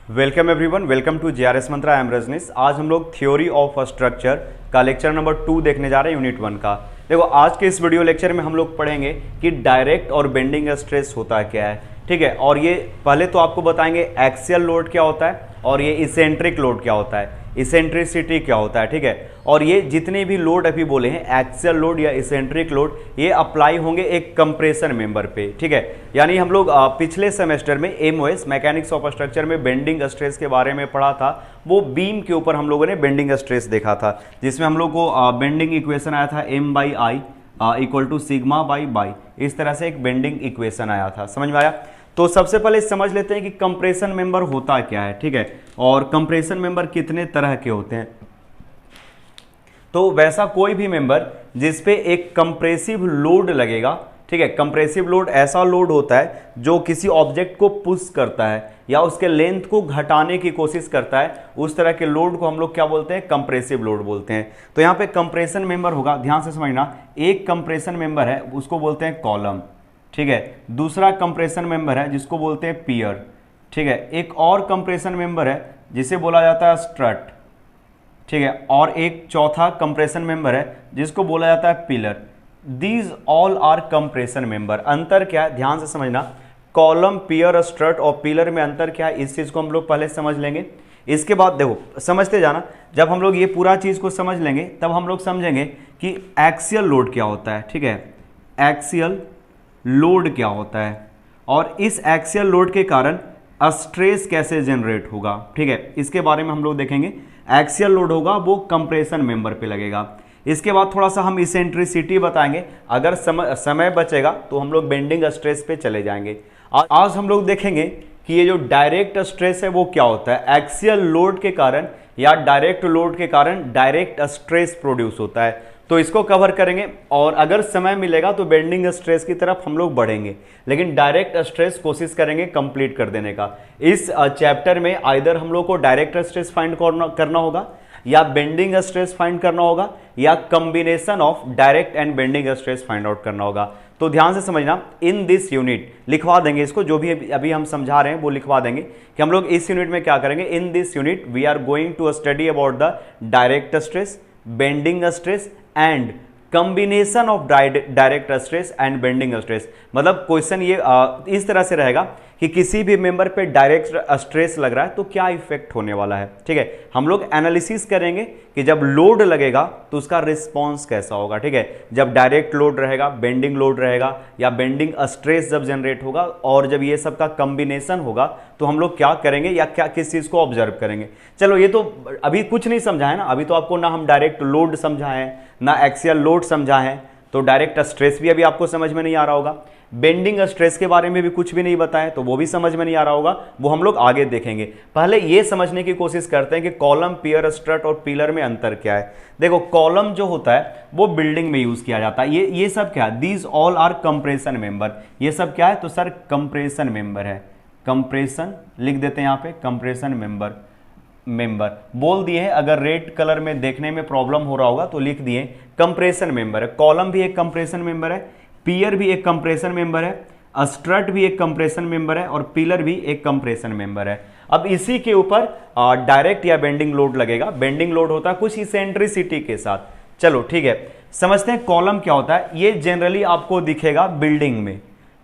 Welcome everyone, welcome to JRS Mantra. I am Rajneesh. आज हम लोग थ्योरी ऑफ स्ट्रक्चर का लेक्चर नंबर 2 देखने जा रहे हैं, यूनिट 1 का। देखो, आज के इस वीडियो लेक्चर में हम लोग पढ़ेंगे कि डायरेक्ट और बेंडिंग स्ट्रेस होता क्या है, ठीक है। और ये पहले तो आपको बताएंगे एक्सियल लोड क्या होता है और ये इसेंट्रिक लोड क्या होता है, इसेंट्रिसिटी क्या होता है, ठीक है। और ये जितने भी लोड अभी बोले हैं, एक्सियल लोड या इसेंट्रिक लोड, ये अप्लाई होंगे एक कंप्रेशन मेंबर पे, ठीक है। यानी हम लोग पिछले सेमेस्टर में एमओएस मैकेनिक्स ऑफ स्ट्रक्चर में बेंडिंग स्ट्रेस के बारे में पढ़ा था। वो बीम के ऊपर हम लोगों ने बेंडिंग स्ट्रेस देखा था, जिसमें हम लोग को बेंडिंग इक्वेशन आया था M/I equal to sigma by y. इस तरह से एक बेंडिंग इक्वेशन आया था, समझ में आया। तो सबसे पहले समझ लेते हैं कि कंप्रेशन मेंबर होता क्या है, ठीक है, और कंप्रेशन मेंबर कितने तरह के होते हैं। तो वैसा कोई भी मेंबर जिसपे एक कंप्रेसिव लोड लगेगा, ठीक है। कंप्रेसिव लोड ऐसा लोड होता है जो किसी ऑब्जेक्ट को पुश करता है या उसके लेंथ को घटाने की कोशिश करता है, उस तरह के लोड को हम लोग क्या बोलते हैं, कंप्रेसिव लोड बोलते हैं। तो यहाँ पे कंप्रेशन मेंबर होगा, ध्यान से समझना। एक कंप्रेशन मेंबर है, उसको बोलते हैं कॉलम, ठीक है। दूसरा कंप्रेशन मेंबर है जिसको बोलते हैं पियर, ठीक है। एक और कंप्रेशन मेंबर है जिसे बोला जाता है स्ट्रट, ठीक है। और एक चौथा कंप्रेशन मेंबर है जिसको बोला जाता है pillar. These all are compression member. अंतर क्या है, ध्यान से समझना। कॉलम, पियर, स्ट्रट और पिलर में अंतर क्या है, इस चीज को हम लोग पहले समझ लेंगे। इसके बाद देखो, समझते जाना। जब हम लोग ये पूरा चीज को समझ लेंगे तब हम लोग समझेंगे कि एक्सियल लोड क्या होता है, ठीक है। एक्सियल लोड क्या होता है और इस एक्सियल लोड के कारण स्ट्रेस कैसे जनरेट होगा, ठीक है। इसके बारे में हम लोग देखेंगे। एक्सियल लोड होगा वो कंप्रेशन मेंबर पे लगेगा। इसके बाद थोड़ा सा हम इसेंट्रिसिटी बताएंगे। अगर समय बचेगा तो हम लोग बेंडिंग स्ट्रेस पे चले जाएंगे। आज हम लोग देखेंगे कि ये जो डायरेक्ट स्ट्रेस है वो क्या होता है। एक्सियल लोड के कारण या डायरेक्ट लोड के कारण डायरेक्ट स्ट्रेस प्रोड्यूस होता है, तो इसको कवर करेंगे। और अगर समय मिलेगा तो बेंडिंग स्ट्रेस की तरफ हम लोग बढ़ेंगे, लेकिन डायरेक्ट स्ट्रेस कोशिश करेंगे कंप्लीट कर देने का। इस चैप्टर में आइदर हम लोग को डायरेक्ट स्ट्रेस फाइंड करना होगा या बेंडिंग स्ट्रेस फाइंड करना होगा या combination of direct and bending stress find out करना होगा। तो ध्यान से समझना। इन दिस यूनिट लिखवा देंगे इसको, जो भी अभी हम समझा रहे हैं वो लिखवा देंगे कि हम लोग इस यूनिट में क्या करेंगे। In this unit we are going to study about the direct stress, bending stress and combination of direct stress and bending stress. मतलब क्वेश्चन ये इस तरह से रहेगा कि किसी भी मेंबर पे डायरेक्ट स्ट्रेस लग रहा है तो क्या इफेक्ट होने वाला है, ठीक है। हम लोग एनालिसिस करेंगे कि जब लोड लगेगा तो उसका रिस्पॉन्स कैसा होगा, ठीक है। जब डायरेक्ट लोड रहेगा, बेंडिंग लोड रहेगा या बेंडिंग स्ट्रेस जब जनरेट होगा और जब ये सब का कॉम्बिनेशन होगा तो हम लोग क्या करेंगे या क्या किस चीज को ऑब्जर्व करेंगे। चलो, ये तो अभी कुछ नहीं समझा है ना। अभी तो आपको ना हम डायरेक्ट लोड समझा है ना एक्सियल लोड समझा है, तो डायरेक्ट स्ट्रेस भी अभी आपको समझ में नहीं आ रहा होगा। बेंडिंग स्ट्रेस के बारे में भी कुछ भी नहीं बताया तो वो भी समझ में नहीं आ रहा होगा, वो हम लोग आगे देखेंगे। पहले ये समझने की कोशिश करते हैं कि कॉलम, पियर, स्ट्रट और पिलर में अंतर क्या है। देखो, कॉलम जो होता है वो बिल्डिंग में यूज किया जाता है। ये सब क्या है, these all are compression member. ये सब क्या है, तो सर कंप्रेशन मेंबर है। कंप्रेशन लिख देते हैं यहाँ पे, कंप्रेशन मेंबर बोल दिए हैं। अगर रेड कलर में देखने में प्रॉब्लम हो रहा होगा तो लिख दिए कंप्रेशन मेंबर है। कॉलम भी एक कंप्रेशन मेंबर है, पियर भी एक कंप्रेशन मेंबर है, स्ट्रट भी एक कंप्रेशन मेंबर है और पिलर भी एक कंप्रेशन मेंबर है। अब इसी के ऊपर डायरेक्ट या बेंडिंग लोड लगेगा। बेंडिंग लोड होता है कुछ इसेंट्रिसिटी के साथ। चलो ठीक है, समझते हैं कॉलम क्या होता है। ये जनरली आपको दिखेगा बिल्डिंग में,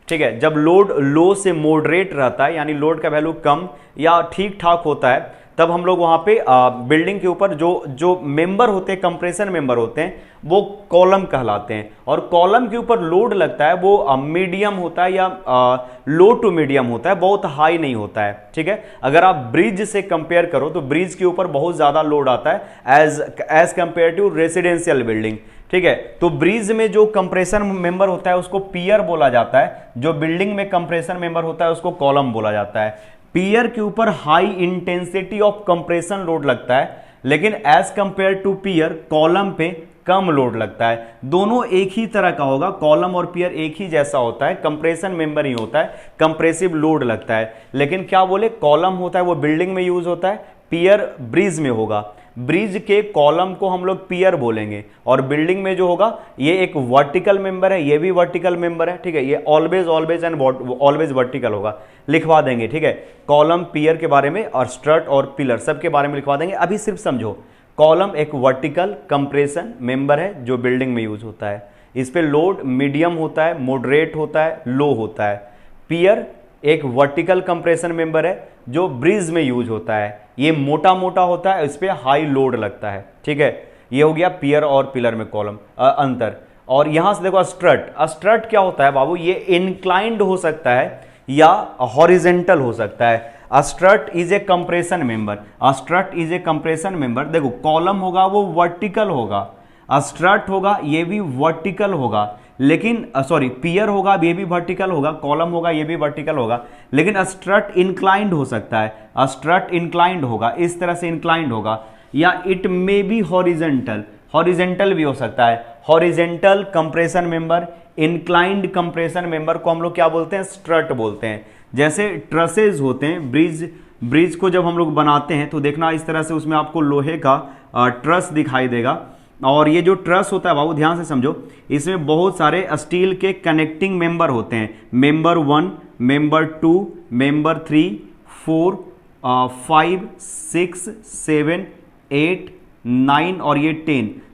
ठीक है। जब लोड लो से मॉडरेट रहता है, यानी लोड का वैल्यू कम या ठीक ठाक होता है, तब हम लोग वहां पे बिल्डिंग के ऊपर जो मेंबर होते हैं, कंप्रेशन मेंबर होते हैं, वो कॉलम कहलाते हैं। और कॉलम के ऊपर लोड लगता है वो मीडियम होता है या लो टू मीडियम होता है, बहुत हाई नहीं होता है, ठीक है। अगर आप ब्रिज से कंपेयर करो तो ब्रिज के ऊपर बहुत ज्यादा लोड आता है as compare to residential building, ठीक है। तो ब्रिज में जो कंप्रेशन मेंबर होता है उसको पियर बोला जाता है, जो बिल्डिंग में कंप्रेशन मेंबर होता है उसको कॉलम बोला जाता है। पियर के ऊपर high intensity of compression load लगता है, लेकिन as compare to pier column पे कम लोड लगता है। दोनों एक ही तरह का होगा, कॉलम और पियर एक ही जैसा होता है, कंप्रेशन मेंबर ही होता है, कंप्रेसिव लोड लगता है। लेकिन क्या बोले, कॉलम होता है वो बिल्डिंग में यूज होता है, पियर ब्रिज में होगा, ब्रिज के कॉलम को हम लोग पियर बोलेंगे, और बिल्डिंग में जो होगा ये एक वर्टिकल मेंबर है, ये भी वर्टिकल मेंबर है, ठीक है, ये always always and always vertical होगा, लिखवा देंगे, ठीक है, कॉलम पियर के बारे में और स्ट्रट और पिलर सब के बारे में लिखवा देंगे। अभी सिर्फ समझो, कॉलम एक वर्टिकल कंप्रेशन मेंबर है जो बिल्डिंग में यूज होता है, इस पे लोड मीडियम होता है, मॉडरेट होता है, लो होता है। पियर एक वर्टिकल कंप्रेशन मेंबर है जो ब्रिज में यूज होता है, ये मोटा मोटा होता है, इस पे हाई लोड लगता है, ठीक है। ये हो गया पियर और पिलर में कॉलम अंतर। और यहां से देखो स्ट्रट, स्ट्रट क्या होता है बाबू, ये इंक्लाइंड हो सकता है या हॉरिजेंटल हो सकता है। Strut is a compression member, strut is a compression member. देखो कॉलम होगा वो वर्टिकल होगा, स्ट्रट होगा ये भी वर्टिकल होगा, लेकिन सॉरी पियर होगा ये भी वर्टिकल होगा, कॉलम होगा ये भी वर्टिकल होगा, लेकिन स्ट्रट इंक्लाइंड हो सकता है, स्ट्रट इंक्लाइंड होगा, इस तरह से इंक्लाइंड होगा, या it may be horizontal, horizontal भी हो सकता है। Horizontal compression member, inclined compression member को हम लोग क्या बोलते हैं, स्ट्रट बोलते हैं। जैसे ट्रसेज होते हैं, ब्रिज को जब हम लोग बनाते हैं तो देखना इस तरह से उसमें आपको लोहे का ट्रस दिखाई देगा, और ये जो ट्रस होता है बाबू ध्यान से समझो, इसमें बहुत सारे स्टील के कनेक्टिंग मेंबर होते हैं, मेंबर 1, मेंबर 2, मेंबर 3, 4, 5, 6, 7, 8, 9 और ये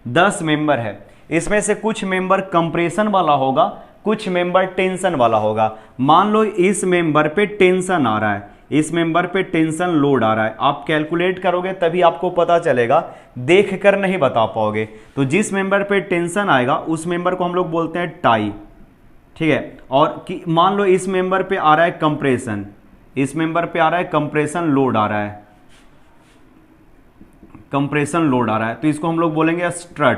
10 मेंबर है। इसमें से कुछ मेंबर कंप्रेशन वाला होगा, कुछ मेंबर टेंशन वाला होगा। मान लो इस मेंबर पे टेंशन आ रहा है, इस मेंबर पे टेंशन लोड आ रहा है, आप कैलकुलेट करोगे तभी आपको पता चलेगा, देख कर नहीं बता पाओगे। तो जिस मेंबर पे टेंशन आएगा उस मेंबर को हम लोग बोलते हैं टाई, ठीक है। और मान लो इस मेंबर पे आ रहा है कंप्रेशन, इस मेंबर पे आ रहा है कंप्रेशन लोड आ रहा है, कंप्रेशन लोड आ रहा है, तो इसको हम लोग बोलेंगे स्ट्रट।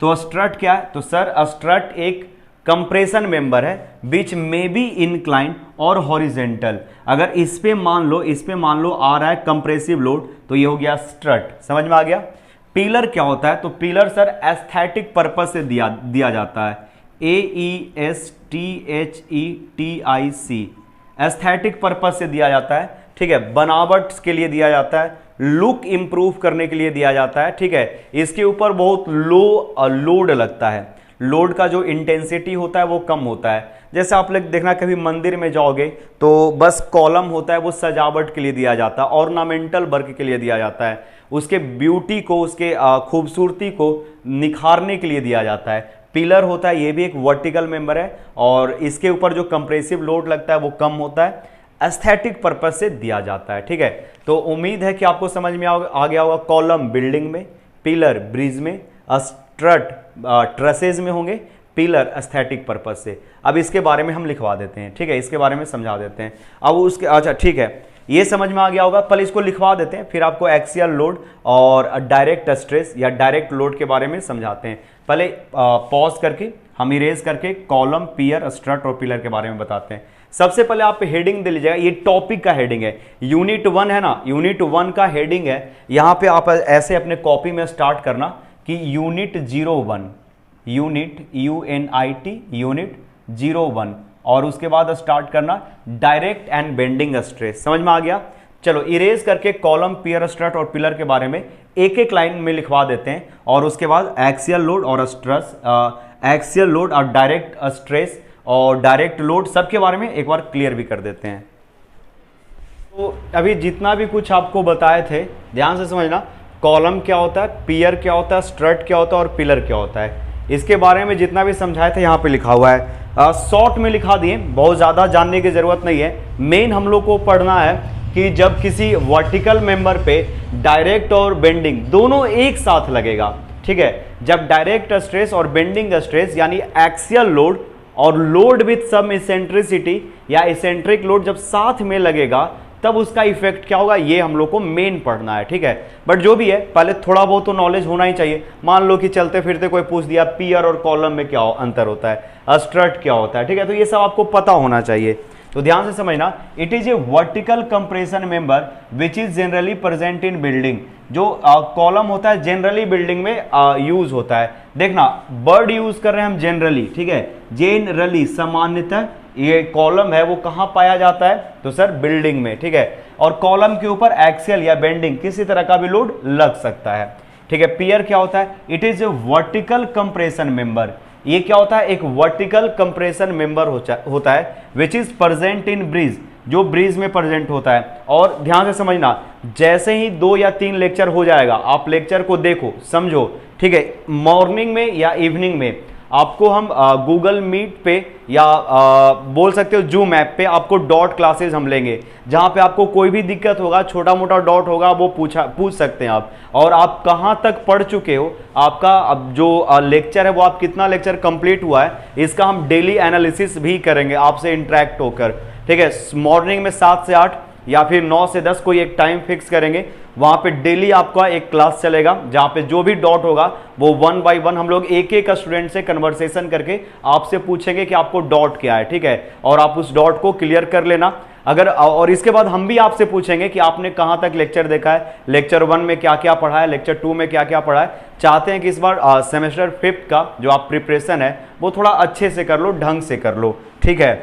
तो स्ट्रट क्या है, तो सर स्ट्रट एक कंप्रेशन मेंबर है विच मे बी इंक्लाइन और हॉरिजेंटल। अगर इस पे मान लो आ रहा है कंप्रेसिव लोड, तो ये हो गया स्ट्रट, समझ में आ गया। पिलर क्या होता है, तो पिलर सर एस्थेटिक पर्पस से दिया जाता है, AESTHETIC, एस्थेटिक पर्पस से दिया जाता है, ठीक है, बनावट के लिए दिया जाता है, लुक इंप्रूव करने के लिए दिया जाता है, ठीक है। इसके ऊपर बहुत लो लोड लगता है, लोड का जो इंटेंसिटी होता है वो कम होता है। जैसे आप लोग देखना कभी मंदिर में जाओगे तो बस कॉलम होता है वो सजावट के लिए दिया जाता है, ऑर्नामेंटल वर्क के लिए दिया जाता है, उसके ब्यूटी को, उसके खूबसूरती को निखारने के लिए दिया जाता है। पिलर होता है ये भी एक वर्टिकल मेंबर है, और इसके ऊपर जो कंप्रेसिव लोड लगता है वो कम होता है, एस्थेटिक पर्पस से दिया जाता है, ठीक है। तो उम्मीद है कि आपको समझ में आ गया होगा। कॉलम बिल्डिंग में, पिलर ब्रिज में, स्ट्रट ट्रसेज में होंगे, पिलर एस्थेटिक पर्पस से। अब इसके बारे में हम लिखवा देते हैं, ठीक है, इसके बारे में समझा देते हैं। अब उसके अच्छा ठीक है, ये समझ में आ गया होगा, पहले इसको लिखवा देते हैं, फिर आपको एक्सियल लोड और डायरेक्ट स्ट्रेस या डायरेक्ट लोड के बारे में समझाते हैं। पहले पॉज करके हम इरेज करके कॉलम, पियर, स्ट्रट और पिलर के बारे में बताते हैं। सबसे पहले आप हेडिंग दे लीजिएगा, ये टॉपिक का हेडिंग है, यूनिट 1 है ना, यूनिट 1 का हेडिंग है। यहां पे आप ऐसे अपने कॉपी में स्टार्ट करना कि यूनिट 01, यूनिट UNIT यूनिट 01, और उसके बाद स्टार्ट करना डायरेक्ट एंड बेंडिंग स्ट्रेस। समझ में आ गया। चलो इरेज करके कॉलम, पियर, स्ट्रट और पिलर के बारे में एक एक लाइन में लिखवा देते हैं, और उसके बाद एक्सियल लोड और स्ट्रेस, एक्सियल लोड और डायरेक्ट स्ट्रेस और डायरेक्ट लोड सबके बारे में एक बार क्लियर भी कर देते हैं। तो अभी जितना भी कुछ आपको बताए थे ध्यान से समझना, कॉलम क्या होता है, पियर क्या होता है, स्ट्रट क्या होता है और पिलर क्या होता है, इसके बारे में जितना भी समझाए थे यहाँ पे लिखा हुआ है। शॉर्ट में लिखा दिए, बहुत ज़्यादा जानने की ज़रूरत नहीं है। मेन हम लोग को पढ़ना है कि जब किसी वर्टिकल मेंबर पे डायरेक्ट और बेंडिंग दोनों एक साथ लगेगा, ठीक है, जब डायरेक्ट स्ट्रेस और बेंडिंग स्ट्रेस यानी एक्सियल लोड और लोड विथ सम इसेंट्रिसिटी या इसेंट्रिक लोड जब साथ में लगेगा तब उसका इफेक्ट क्या होगा, ये हम लोग को मेन पढ़ना है, ठीक है। बट जो भी है पहले थोड़ा बहुत तो नॉलेज होना ही चाहिए। मान लो कि चलते फिरते कोई पूछ दिया पियर और कॉलम में क्या अंतर होता है, स्ट्रट क्या होता है, ठीक है, तो ये सब आपको पता होना चाहिए। तो ध्यान से समझना, it is a vertical compression member which is generally present in building. जो कॉलम होता है जनरली बिल्डिंग में यूज होता है। देखना वर्ड यूज कर रहे हैं हम जनरली, ठीक है, जनरली सामान्यतः ये कॉलम है वो कहां पाया जाता है, तो सर बिल्डिंग में, ठीक है। और कॉलम के ऊपर एक्सियल या बेंडिंग किसी तरह का भी लोड लग सकता है। ठीक है, पियर क्या होता है? It is a vertical compression member. ये क्या होता है? एक वर्टिकल कंप्रेशन मेंबर होता है which is present in bridge, जो ब्रिज में प्रेजेंट होता है। और ध्यान से समझना, जैसे ही 2 या 3 लेक्चर हो जाएगा, आप लेक्चर को देखो, समझो, ठीक है। मॉर्निंग में या इवनिंग में आपको हम गूगल मीट पे या बोल सकते हो जूम ऐप पे आपको डॉट क्लासेस हम लेंगे, जहां पे आपको कोई भी दिक्कत होगा, छोटा मोटा डॉट होगा, वो पूछ सकते हैं आप। और आप कहां तक पढ़ चुके हो, आपका अब जो लेक्चर है वो आप कितना लेक्चर कंप्लीट हुआ है, इसका हम डेली एनालिसिस भी करेंगे आपसे इंटरेक्ट होकर। ठीक है, मॉर्निंग में 7 से 8 या फिर 9 से 10 कोई एक टाइम फिक्स करेंगे, वहां पे डेली आपका एक क्लास चलेगा, जहां पे जो भी डॉट होगा वो 1 बाय 1 हम लोग एक एक स्टूडेंट से कन्वर्सेशन करके आपसे पूछेंगे कि आपको डॉट क्या है। ठीक है, और आप उस डॉट को क्लियर कर लेना। अगर और इसके बाद हम भी आपसे पूछेंगे कि आपने कहां तक लेक्चर देखा है, लेक्चर 1 में क्या क्या पढ़ा है, लेक्चर 2 में क्या क्या पढ़ा है। चाहते हैं कि इस बार सेमेस्टर 5th का जो आप प्रिपरेशन है वो थोड़ा अच्छे से कर लो, ढंग से कर लो। ठीक है,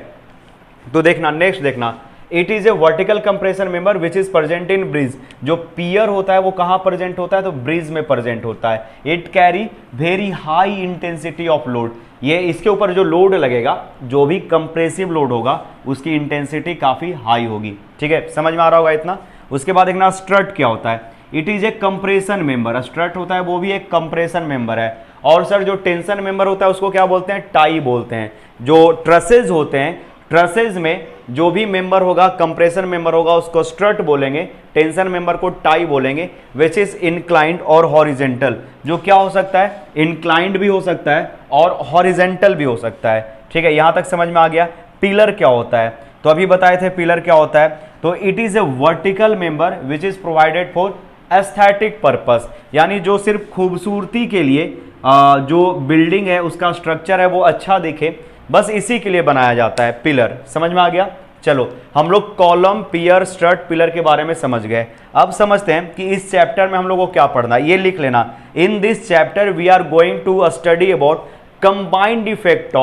तो देखना, नेक्स्ट देखना, it is a vertical compression member which is present in bridge. जो पियर होता है वो कहां प्रेजेंट होता है? तो ब्रिज में प्रेजेंट होता है। It carry very high intensity of load. ये इसके ऊपर जो लोड लगेगा, जो भी कंप्रेसिव लोड होगा, उसकी इंटेंसिटी काफी हाई होगी। ठीक है, समझ में आ रहा होगा इतना। उसके बाद देखना, स्ट्रट क्या होता है? It is a compression member. Strut होता है वो भी एक कंप्रेशन मेंबर है। और सर जो टेंशन मेंबर होता है उसको क्या बोलते हैं? टाई बोलते हैं। जो ट्रसेज होते हैं, ट्रसेज में जो भी मेंबर होगा, कंप्रेशन मेंबर होगा, उसको स्ट्रट बोलेंगे, टेंशन मेंबर को टाई बोलेंगे। विच इज इंक्लाइंड और हॉरिजेंटल। जो क्या हो सकता है? इंक्लाइंड भी हो सकता है और हॉरिजेंटल भी हो सकता है। ठीक है, यहां तक समझ में आ गया। पिलर क्या होता है? तो अभी बताए थे पिलर क्या होता है। तो it is a vertical member which is provided for aesthetic purpose, यानी जो सिर्फ खूबसूरती के लिए जो बिल्डिंग है उसका स्ट्रक्चर है वो अच्छा दिखे, बस इसी के लिए बनाया जाता है पिलर। समझ में आ गया? चलो, हम लोग कॉलम, पियर, स्ट्रट, पिलर के बारे में समझ गए। अब समझते हैं कि इस चैप्टर में हम लोग को क्या पढ़ना है। ये लिख लेना, in this chapter we are going to study about combined effect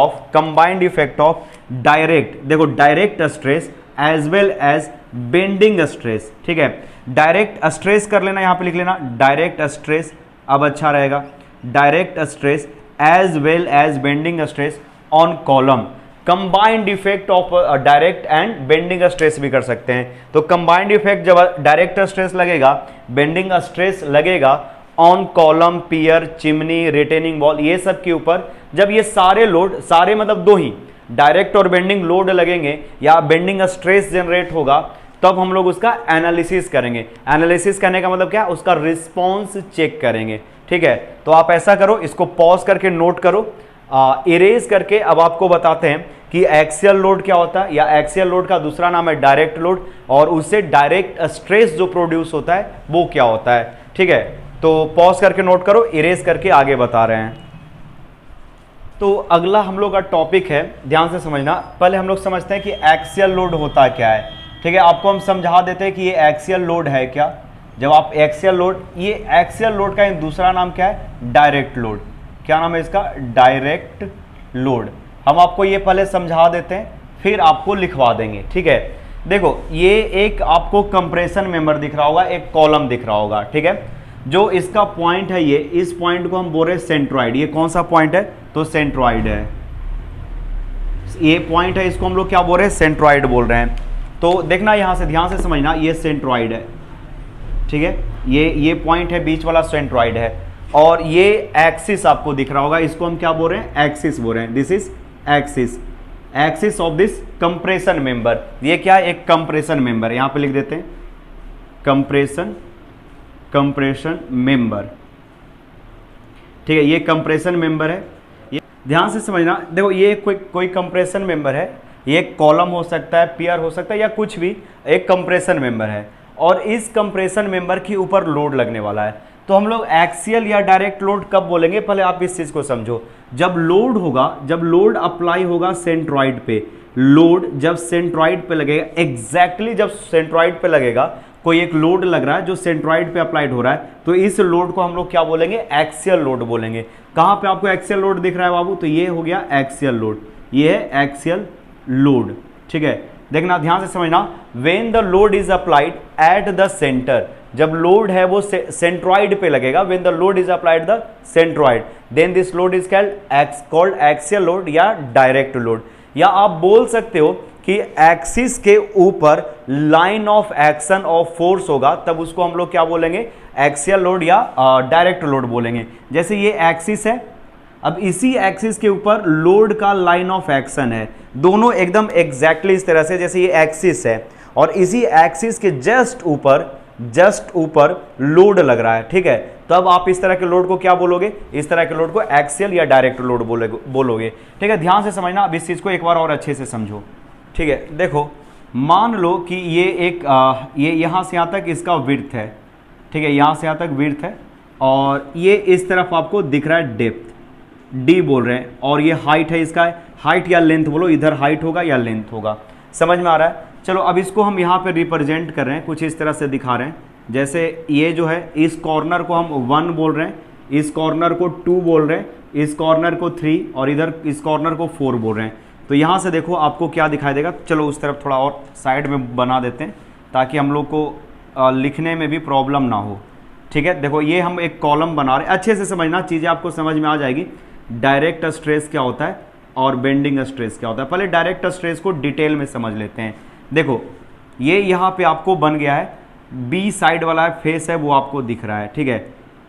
of direct, देखो direct stress as well as bending stress. ठीक है, डायरेक्ट स्ट्रेस कर लेना, यहां पे लिख लेना डायरेक्ट स्ट्रेस, अब अच्छा रहेगा। Direct stress as well as bending stress on column. Combined effect of direct and bending stress भी कर सकते हैं। तो कंबाइंड इफेक्ट जब डायरेक्ट स्ट्रेस लगेगा, बेंडिंग स्ट्रेस लगेगा on column, pier, chimney, retaining wall, ये सब के ऊपर जब ये सारे लोड, सारे मतलब 2 ही, डायरेक्ट और बेंडिंग लोड लगेंगे या बेंडिंग स्ट्रेस जनरेट होगा, तब हम लोग उसका एनालिसिस करेंगे। एनालिसिस करने का मतलब क्या? उसका रिस्पॉन्स चेक करेंगे। ठीक है, तो आप ऐसा करो, इसको पॉज करके नोट करो, इरेज करके अब आपको बताते हैं कि एक्सियल लोड क्या होता है, या एक्सियल लोड का दूसरा नाम है डायरेक्ट लोड, और उससे डायरेक्ट स्ट्रेस जो प्रोड्यूस होता है वो क्या होता है। ठीक है, तो पॉज करके नोट करो, इरेज करके आगे बता रहे हैं। तो अगला हम लोग का टॉपिक है, ध्यान से समझना। पहले हम लोग समझते हैं कि एक्सियल लोड होता क्या है। ठीक है, आपको हम समझा देते हैं कि ये एक्सियल लोड है क्या। जब आप एक्सियल लोड, ये एक्सियल लोड का दूसरा नाम क्या है? Direct load. क्या नाम है इसका? Direct load. हम आपको ये पहले समझा देते हैं, फिर आपको लिखवा देंगे। ठीक है, देखो ये एक आपको कंप्रेशन मेंबर दिख रहा होगा, एक कॉलम दिख रहा होगा। ठीक है, जो इसका पॉइंट है, ये इस पॉइंट को हम बोल रहे हैं सेंट्रॉइड। ये कौन सा पॉइंट है? तो सेंट्रॉइड है। ये पॉइंट है, इसको हम लोग क्या बोल रहे हैं? सेंट्रॉइड बोल रहे हैं। तो देखना, यहां से ध्यान से समझना, ये सेंट्रॉइड है। ठीक है, ये पॉइंट है, बीच वाला सेंट्रॉइड है, और ये एक्सिस आपको दिख रहा होगा, इसको हम क्या बोल रहे हैं? एक्सिस बोल रहे हैं। This is axis, axis of this compression member. ये क्या है? एक कंप्रेशन मेंबर। यहां पे लिख देते हैं कंप्रेशन मेंबर। ठीक है, ये कंप्रेशन मेंबर है। ये ध्यान से समझना, देखो ये कोई कंप्रेशन मेंबर है, ये कॉलम हो सकता है, पियर हो सकता है, या कुछ भी एक कंप्रेशन मेंबर है, और इस कंप्रेशन मेंबर के ऊपर लोड लगने वाला है। तो हम लोग एक्सियल या डायरेक्ट लोड कब बोलेंगे? पहले आप इस चीज को समझो। जब लोड होगा, जब लोड अप्लाई होगा सेंट्रॉइड पे, लोड जब सेंट्रॉइड पे लगेगा, एग्जैक्टली जब सेंट्रॉइड पे लगेगा, कोई एक लोड लग रहा है जो सेंट्रॉइड पे अप्लाइड हो रहा है, तो इस लोड को हम लोग क्या बोलेंगे? एक्सियल लोड बोलेंगे। कहां पे आपको एक्सियल लोड दिख रहा है बाबू? तो ये हो गया एक्सियल लोड, ये है एक्सियल लोड। ठीक है, देखना ध्यान से समझना, when the load is applied at the centre, जब लोड है वो सेंट्रॉइड पे लगेगा, when the load is applied the centroid, then this load is called axial load या डायरेक्ट लोड। या आप बोल सकते हो कि एक्सिस के ऊपर line of action of force होगा, तब उसको हम लोग क्या बोलेंगे, एक्सियल लोड या डायरेक्ट लोड बोलेंगे। जैसे ये एक्सिस है, अब इसी एक्सिस के ऊपर लोड का लाइन ऑफ एक्शन है, दोनों एकदम एग्जैक्टली इस तरह से, जैसे ये एक्सिस है और इसी एक्सिस के जस्ट ऊपर लोड लग रहा है, ठीक है। तो अब आप इस तरह के लोड को क्या बोलोगे, इस तरह के लोड को एक्सियल या डायरेक्ट लोड बोलोगे, ठीक है। ध्यान से समझना, अब इस चीज को एक बार और अच्छे से समझो, ठीक है। देखो मान लो कि ये एक ये यहां से यहां तक इसका विड्थ है, ठीक है, यहां से यहां तक विड्थ है और ये इस तरफ आपको दिख रहा है डेप्थ, डी बोल रहे हैं, और ये हाइट है, इसका हाइट या लेंथ बोलो, इधर हाइट होगा या लेंथ होगा, समझ में आ रहा है। चलो अब इसको हम यहाँ पे रिप्रेजेंट कर रहे हैं, कुछ इस तरह से दिखा रहे हैं, जैसे ये जो है इस कॉर्नर को हम 1 बोल रहे हैं, इस कॉर्नर को 2 बोल रहे हैं, इस कॉर्नर को 3 और इधर इस कॉर्नर को 4 बोल रहे हैं। तो यहाँ से देखो आपको क्या दिखाई देगा, चलो उस तरफ थोड़ा और साइड में बना देते हैं ताकि हम लोग को लिखने में भी प्रॉब्लम ना हो, ठीक है। देखो ये हम एक कॉलम बना रहे हैं, अच्छे से समझना, चीज़ें आपको समझ में आ जाएगी। डायरेक्ट स्ट्रेस क्या होता है और बेंडिंग स्ट्रेस क्या होता है, पहले डायरेक्ट स्ट्रेस को डिटेल में समझ लेते हैं। देखो ये यहाँ पे आपको बन गया है, बी साइड वाला फेस है वो आपको दिख रहा है, ठीक है।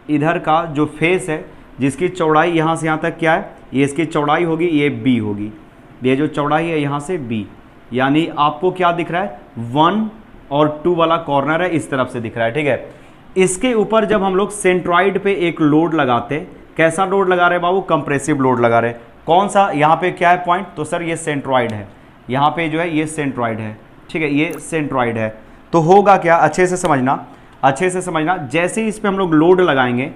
इधर का जो फेस है जिसकी चौड़ाई यहाँ से यहाँ तक क्या है, ये इसकी चौड़ाई होगी, ये बी होगी, ये जो चौड़ाई है यहाँ से बी, यानी आपको क्या दिख रहा है, 1 और 2 वाला कॉर्नर है इस तरफ से दिख रहा है, ठीक है। इसके ऊपर जब हम लोग सेंट्रॉइड पे एक लोड लगाते हैं, कैसा लोड लगा रहे हैं बाबू, कंप्रेसिव लोड लगा रहे हैं। कौन सा, यहाँ पे क्या है पॉइंट, तो सर ये सेंट्रॉइड है, यहाँ पे जो है ये सेंट्रॉइड है, ठीक है, ये सेंट्रॉइड है। तो होगा क्या, अच्छे से समझना, जैसे इस पे हम लोग लोड लगाएंगे,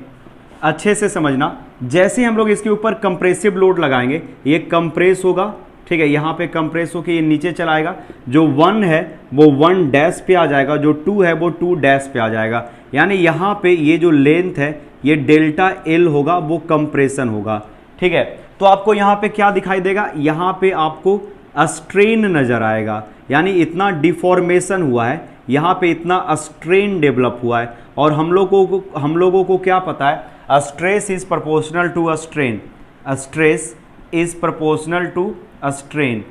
अच्छे से समझना, जैसे हम लोग इसके ऊपर कंप्रेसिव लोड लगाएंगे, ये कंप्रेस होगा, ठीक है, यहाँ पे कंप्रेस होकर ये नीचे चलाएगा, जो 1 है वो 1 डैश पे आ जाएगा, जो 2 है वो 2 डैश पे आ जाएगा, यानी यहाँ पे ये जो लेंथ है ये डेल्टा एल होगा, वो कंप्रेशन होगा, ठीक है। तो आपको यहाँ पे क्या दिखाई देगा, यहाँ पे आपको स्ट्रेन नजर आएगा, यानी इतना डिफॉर्मेशन हुआ है, यहाँ पे इतना स्ट्रेन डेवलप हुआ है, और हम लोगों को क्या पता है, stress is proportional to a strain, stress is proportional to a strain,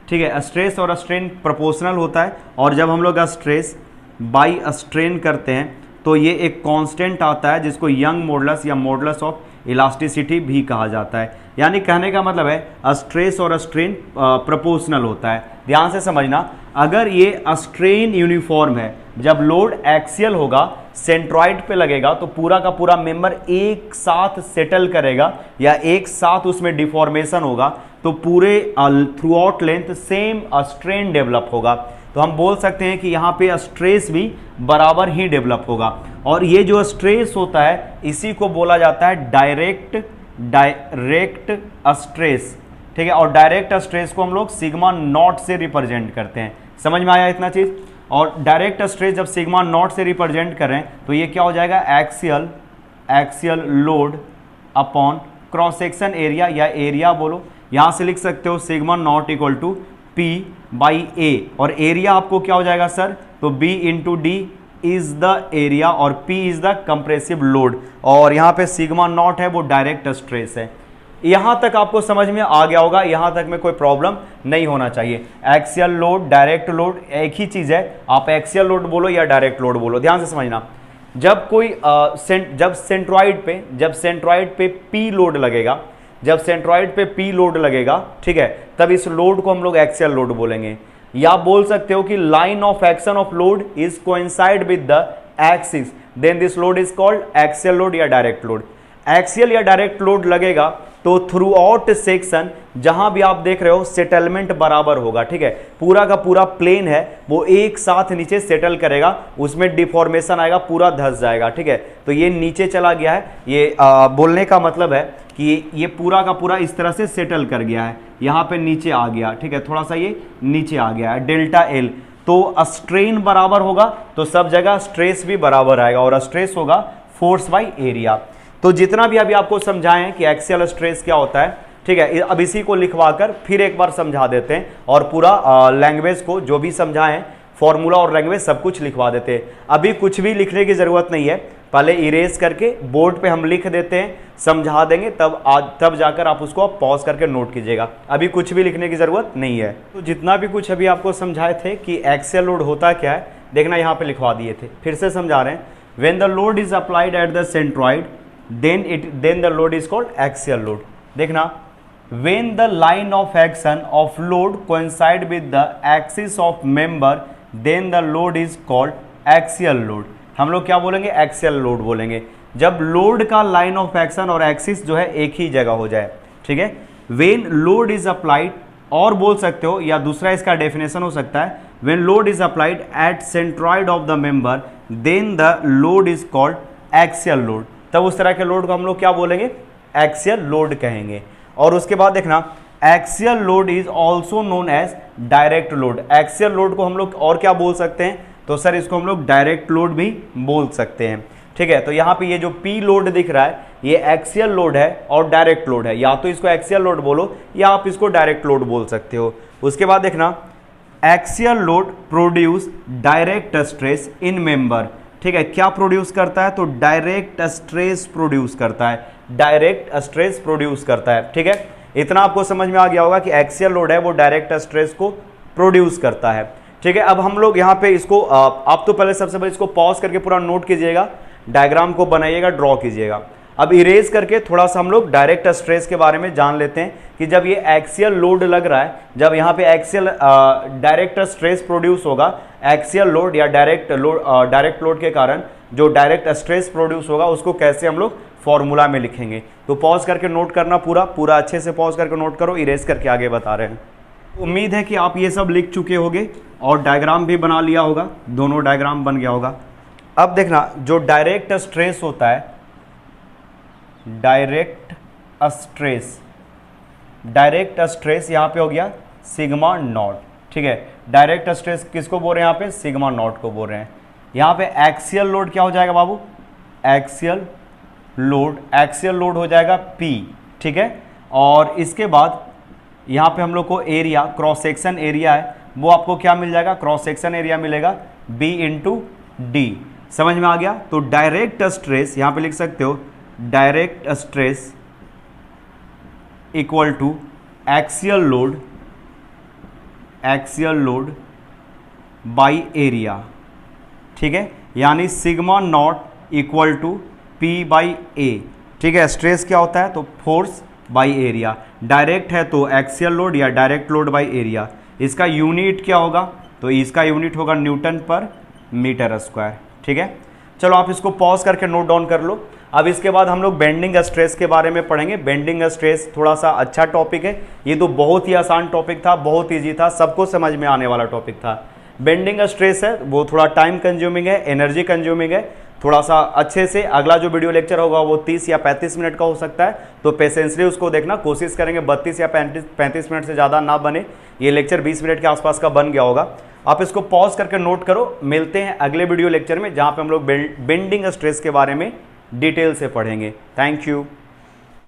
ठीक है। स्ट्रेस और स्ट्रेन प्रोपोर्शनल होता है, और जब हम लोग स्ट्रेस बाई स्ट्रेन करते हैं तो ये एक कांस्टेंट आता है जिसको यंग मॉडुलस या मॉडुलस ऑफ इलास्टिसिटी भी कहा जाता है। यानी कहने का मतलब है स्ट्रेस और स्ट्रेन प्रोपोर्शनल होता है। ध्यान से समझना, अगर ये स्ट्रेन यूनिफॉर्म है, जब लोड एक्सियल होगा, सेंट्रॉइड पे लगेगा, तो पूरा का पूरा मेंबर एक साथ सेटल करेगा या एक साथ उसमें डिफॉर्मेशन होगा, तो पूरे through out length same strain develop होगा। तो हम बोल सकते हैं कि यहाँ पे स्ट्रेस भी बराबर ही डेवलप होगा, और ये जो स्ट्रेस होता है इसी को बोला जाता है डायरेक्ट स्ट्रेस, ठीक है। और डायरेक्ट स्ट्रेस को हम लोग सिग्मा नॉट से रिप्रेजेंट करते हैं। समझ में आया इतना चीज। और डायरेक्ट स्ट्रेस जब सिग्मा नॉट से रिप्रेजेंट करें तो ये क्या हो जाएगा, axial load upon cross section area, या एरिया बोलो, यहां से लिख सकते हो sigma naught equal to P by A, और एरिया आपको क्या हो जाएगा सर, तो B into D is the area और P is the compressive load, और यहाँ पे सिग्मा नॉट है वो डायरेक्ट स्ट्रेस है। यहाँ तक आपको समझ में आ गया होगा, यहाँ तक में कोई प्रॉब्लम नहीं होना चाहिए। एक्सियल लोड, डायरेक्ट लोड एक ही चीज है, आप एक्सियल लोड बोलो या डायरेक्ट लोड बोलो। ध्यान से समझना, जब कोई जब सेंट्रॉइड पे P लोड लगेगा, जब सेंट्रॉइड पे P लोड लगेगा, ठीक है, तब इस लोड को हम लोग एक्सियल लोड बोलेंगे। या बोल सकते हो कि line of action of load is coincide with the axis, then this load is called axial load या डायरेक्ट लोड। एक्सियल या डायरेक्ट लोड लगेगा तो थ्रू आउट सेक्शन जहां भी आप देख रहे हो सेटलमेंट बराबर होगा, ठीक है। पूरा का पूरा प्लेन है वो एक साथ नीचे सेटल करेगा, उसमें डिफॉर्मेशन आएगा, पूरा धंस जाएगा, ठीक है। तो ये नीचे चला गया है, ये बोलने का मतलब है कि ये पूरा का पूरा इस तरह से सेटल कर गया है, यहाँ पे नीचे आ गया, ठीक है, थोड़ा सा ये नीचे आ गया है, डेल्टा एल। तो स्ट्रेन बराबर होगा तो सब जगह स्ट्रेस भी बराबर आएगा, और स्ट्रेस होगा फोर्स बाई एरिया। तो जितना भी अभी आपको समझाएं कि एक्सियल स्ट्रेस क्या होता है, ठीक है, अब इसी को लिखवा कर फिर एक बार समझा देते हैं और पूरा लैंग्वेज को जो भी समझाएं फॉर्मूला और लैंग्वेज सब कुछ लिखवा देते हैं। अभी कुछ भी लिखने की ज़रूरत नहीं है, पहले इरेज करके बोर्ड पे हम लिख देते हैं, समझा देंगे, तब जाकर आप उसको पॉज करके नोट कीजिएगा। अभी कुछ भी लिखने की ज़रूरत नहीं है। तो जितना भी कुछ अभी आपको समझाए थे कि एक्सियल लोड होता क्या है, देखना यहाँ पे लिखवा दिए थे, फिर से समझा रहे हैं। When the load is applied at the centroid then the load is called axial load. देखना, when the line of action of load coincide with the axis of member then the load is called axial load। हम लोग क्या बोलेंगे, axial load बोलेंगे जब load का line of action और axis जो है एक ही जगह हो जाए। ठीक है, when लोड इज अप्लाइड, और बोल सकते हो या दूसरा इसका डेफिनेशन हो सकता है when load is applied at centroid of the member then the load is called axial load. तब उस तरह के लोड को हम लोग क्या बोलेंगे, एक्सियल लोड कहेंगे। और उसके बाद देखना, axial load is also known as direct load. Axial load को हम लोग और क्या बोल सकते हैं, तो सर इसको हम लोग डायरेक्ट लोड भी बोल सकते हैं। ठीक है, तो यहाँ पे ये जो पी लोड दिख रहा है ये एक्सियल लोड है और डायरेक्ट लोड है, या तो इसको एक्सियल लोड बोलो या आप इसको डायरेक्ट लोड बोल सकते हो। उसके बाद देखना, axial load produce direct stress in member. ठीक है, क्या प्रोड्यूस करता है, तो डायरेक्ट स्ट्रेस प्रोड्यूस करता है, डायरेक्ट स्ट्रेस प्रोड्यूस करता है। ठीक है, इतना आपको समझ में आ गया होगा कि एक्सियल लोड है वो डायरेक्ट स्ट्रेस को प्रोड्यूस करता है। ठीक है, अब हम लोग यहाँ पे इसको आप तो पहले सबसे पहले इसको पॉज करके पूरा नोट कीजिएगा, डायग्राम को बनाइएगा, ड्रॉ कीजिएगा। अब इरेज करके थोड़ा सा हम लोग डायरेक्ट स्ट्रेस के बारे में जान लेते हैं कि जब ये एक्सियल लोड लग रहा है, जब यहाँ पे एक्सियल डायरेक्ट स्ट्रेस प्रोड्यूस होगा, एक्सियल लोड या डायरेक्ट लोड के कारण जो डायरेक्ट स्ट्रेस प्रोड्यूस होगा उसको कैसे हम लोग फॉर्मूला में लिखेंगे। तो पॉज करके नोट करना, पूरा अच्छे से पॉज करके नोट करो, इरेज करके आगे बता रहे हैं। उम्मीद है कि आप ये सब लिख चुके होंगे और डायग्राम भी बना लिया होगा, दोनों डायग्राम बन गया होगा। अब देखना, जो डायरेक्ट स्ट्रेस होता है, डायरेक्ट स्ट्रेस यहाँ पे हो गया सिग्मा नॉट। ठीक है, डायरेक्ट स्ट्रेस किसको बोल रहे हैं यहाँ पे, सिग्मा नॉट को बोल रहे हैं। यहाँ पे एक्सियल लोड क्या हो जाएगा बाबू, एक्सियल लोड हो जाएगा P। ठीक है, और इसके बाद यहाँ पे हम लोग को एरिया, क्रॉस सेक्शन एरिया है, वो आपको क्या मिल जाएगा, क्रॉस सेक्शन एरिया मिलेगा B इंटू डी। समझ में आ गया। तो डायरेक्ट स्ट्रेस यहाँ पे लिख सकते हो, direct stress equal to axial load by area. ठीक है, यानी sigma naught equal to P by A. ठीक है, स्ट्रेस क्या होता है, तो फोर्स बाई एरिया। डायरेक्ट है तो एक्सियल लोड या डायरेक्ट लोड बाई एरिया। इसका यूनिट क्या होगा, तो इसका यूनिट होगा न्यूटन पर मीटर स्क्वायर। ठीक है, चलो आप इसको पॉज करके नोट डाउन कर लो। अब इसके बाद हम लोग बेंडिंग स्ट्रेस के बारे में पढ़ेंगे। बेंडिंग स्ट्रेस थोड़ा सा अच्छा टॉपिक है, ये तो बहुत ही आसान टॉपिक था, बहुत ईजी था, सबको समझ में आने वाला टॉपिक था। बेंडिंग स्ट्रेस है वो थोड़ा टाइम कंज्यूमिंग है, एनर्जी कंज्यूमिंग है, थोड़ा सा अच्छे से अगला जो वीडियो लेक्चर होगा वो 30 या 35 मिनट का हो सकता है, तो पेशेंसली उसको देखना, कोशिश करेंगे 32 या 35 मिनट से ज़्यादा ना बने। ये लेक्चर 20 मिनट के आसपास का बन गया होगा। आप इसको पॉज करके नोट करो। मिलते हैं अगले वीडियो लेक्चर में जहाँ पे हम लोग बेंडिंग स्ट्रेस के बारे में डिटेल से पढ़ेंगे। Thank you.